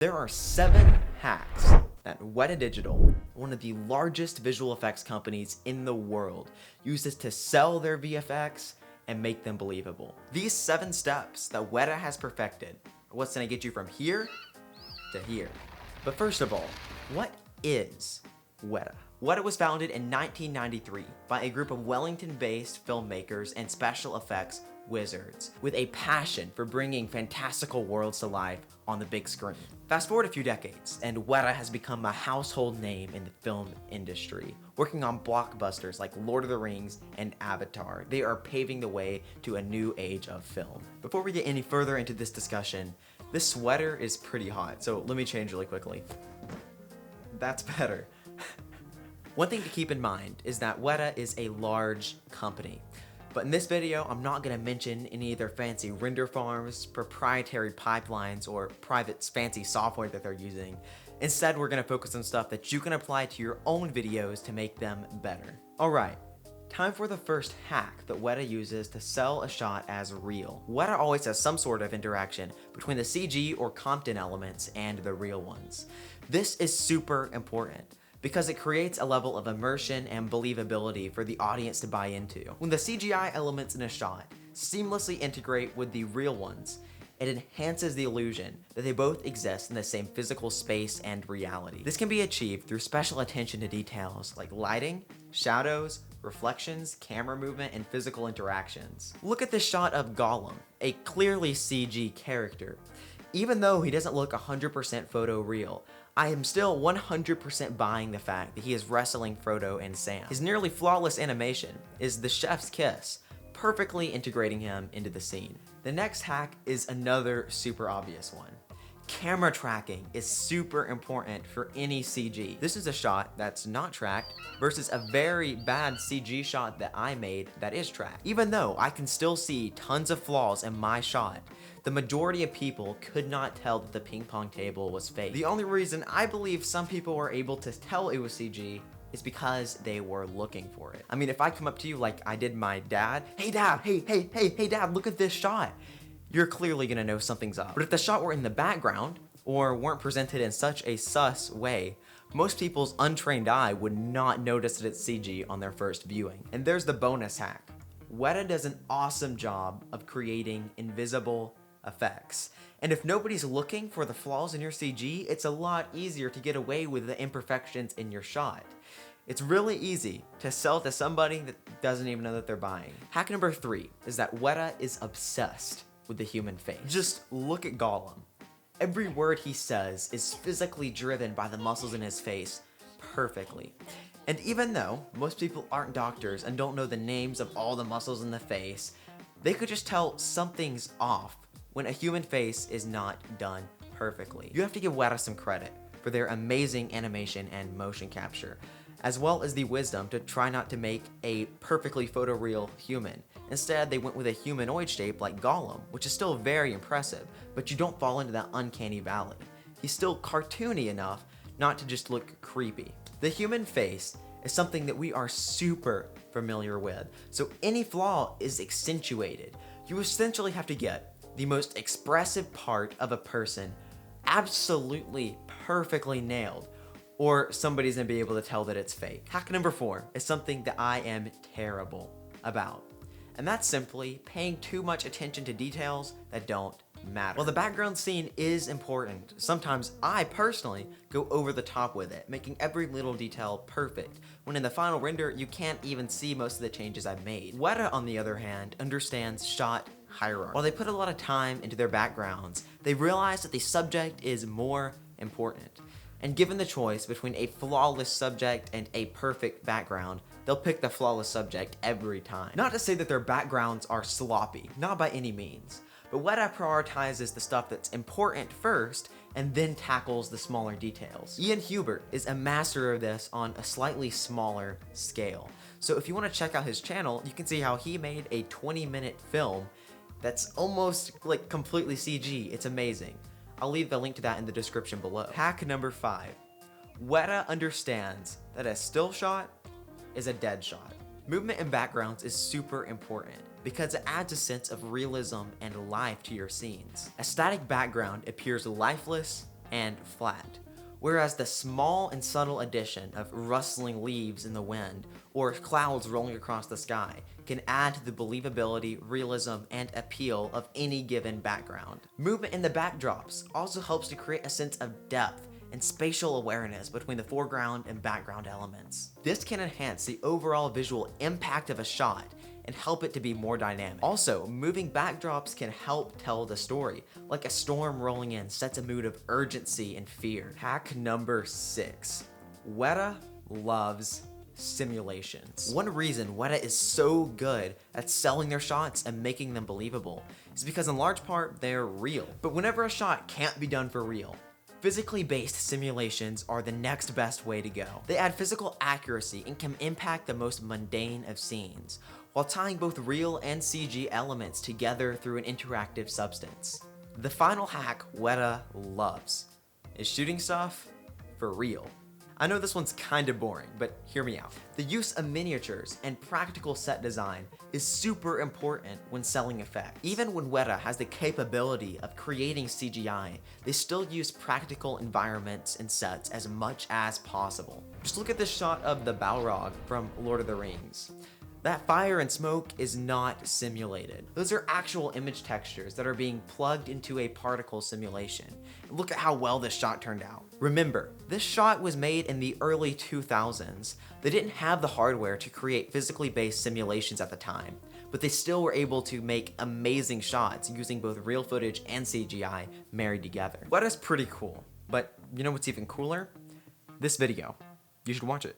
There are 7 hacks that Weta Digital, one of the largest visual effects companies in the world, uses to sell their VFX and make them believable. These 7 steps that Weta has perfected are what's going to get you from here to here. But first of all, what is Weta? Weta was founded in 1993 by a group of Wellington-based filmmakers and special effects wizards with a passion for bringing fantastical worlds to life on the big screen. Fast forward a few decades, and Weta has become a household name in the film industry, working on blockbusters like Lord of the Rings and Avatar. They are paving the way to a new age of film. Before we get any further into this discussion, this sweater is pretty hot, so let me change really quickly. That's better. One thing to keep in mind is that Weta is a large company. But in this video, I'm not going to mention any of their fancy render farms, proprietary pipelines, or private fancy software that they're using. Instead, we're going to focus on stuff that you can apply to your own videos to make them better. Alright, time for the first hack that Weta uses to sell a shot as real. Weta always has some sort of interaction between the CG or Compton elements and the real ones. This is super important, because it creates a level of immersion and believability for the audience to buy into. When the CGI elements in a shot seamlessly integrate with the real ones, it enhances the illusion that they both exist in the same physical space and reality. This can be achieved through special attention to details like lighting, shadows, reflections, camera movement, and physical interactions. Look at this shot of Gollum, a clearly CG character. Even though he doesn't look 100% photoreal, I am still 100% buying the fact that he is wrestling Frodo and Sam. His nearly flawless animation is the chef's kiss, perfectly integrating him into the scene. The next hack is another super obvious one. Camera tracking is super important for any CG. This is a shot that's not tracked versus a very bad CG shot that I made that is tracked. Even though I can still see tons of flaws in my shot, the majority of people could not tell that the ping pong table was fake. The only reason I believe some people were able to tell it was CG is because they were looking for it. I mean, if I come up to you like I did my dad, hey dad, hey dad, look at this shot, you're clearly gonna know something's up. But if the shot were in the background or weren't presented in such a sus way, most people's untrained eye would not notice that it's CG on their first viewing. And there's the bonus hack. Weta does an awesome job of creating invisible effects. And if nobody's looking for the flaws in your CG, it's a lot easier to get away with the imperfections in your shot. It's really easy to sell to somebody that doesn't even know that they're buying. Hack number 3 is that Weta is obsessed with the human face. Just look at Gollum. Every word he says is physically driven by the muscles in his face perfectly. And even though most people aren't doctors and don't know the names of all the muscles in the face, they could just tell something's off when a human face is not done perfectly. You have to give Weta some credit for their amazing animation and motion capture, as well as the wisdom to try not to make a perfectly photoreal human. Instead, they went with a humanoid shape like Gollum, which is still very impressive, but you don't fall into that uncanny valley. He's still cartoony enough not to just look creepy. The human face is something that we are super familiar with, so any flaw is accentuated. You essentially have to get the most expressive part of a person absolutely perfectly nailed, or somebody's gonna be able to tell that it's fake. Hack number 4 is something that I am terrible about, and that's simply paying too much attention to details that don't matter. While the background scene is important, sometimes I personally go over the top with it, making every little detail perfect, when in the final render you can't even see most of the changes I've made. Weta, on the other hand, understands shot hierarchy. While they put a lot of time into their backgrounds, they realize that the subject is more important. And given the choice between a flawless subject and a perfect background, they'll pick the flawless subject every time. Not to say that their backgrounds are sloppy, not by any means, but Weta prioritizes the stuff that's important first and then tackles the smaller details. Ian Hubert is a master of this on a slightly smaller scale. So if you want to check out his channel, you can see how he made a 20-minute film that's almost like completely CG. It's amazing. I'll leave the link to that in the description below. Hack number 5. Weta understands that a still shot is a dead shot. Movement in backgrounds is super important because it adds a sense of realism and life to your scenes. A static background appears lifeless and flat. Whereas the small and subtle addition of rustling leaves in the wind or clouds rolling across the sky can add to the believability, realism, and appeal of any given background. Movement in the backdrops also helps to create a sense of depth and spatial awareness between the foreground and background elements. This can enhance the overall visual impact of a shot and help it to be more dynamic. Also, moving backdrops can help tell the story, like a storm rolling in sets a mood of urgency and fear. Hack number 6. Weta loves simulations. One reason Weta is so good at selling their shots and making them believable is because in large part they're real. But whenever a shot can't be done for real, physically based simulations are the next best way to go. They add physical accuracy and can impact the most mundane of scenes, while tying both real and CG elements together through an interactive substance. The final hack Weta loves is shooting stuff for real. I know this one's kinda boring, but hear me out. The use of miniatures and practical set design is super important when selling effects. Even when Weta has the capability of creating CGI, they still use practical environments and sets as much as possible. Just look at this shot of the Balrog from Lord of the Rings. That fire and smoke is not simulated. Those are actual image textures that are being plugged into a particle simulation. Look at how well this shot turned out. Remember, this shot was made in the early 2000s. They didn't have the hardware to create physically based simulations at the time, but they still were able to make amazing shots using both real footage and CGI married together. Weta's pretty cool, but you know what's even cooler? This video. You should watch it.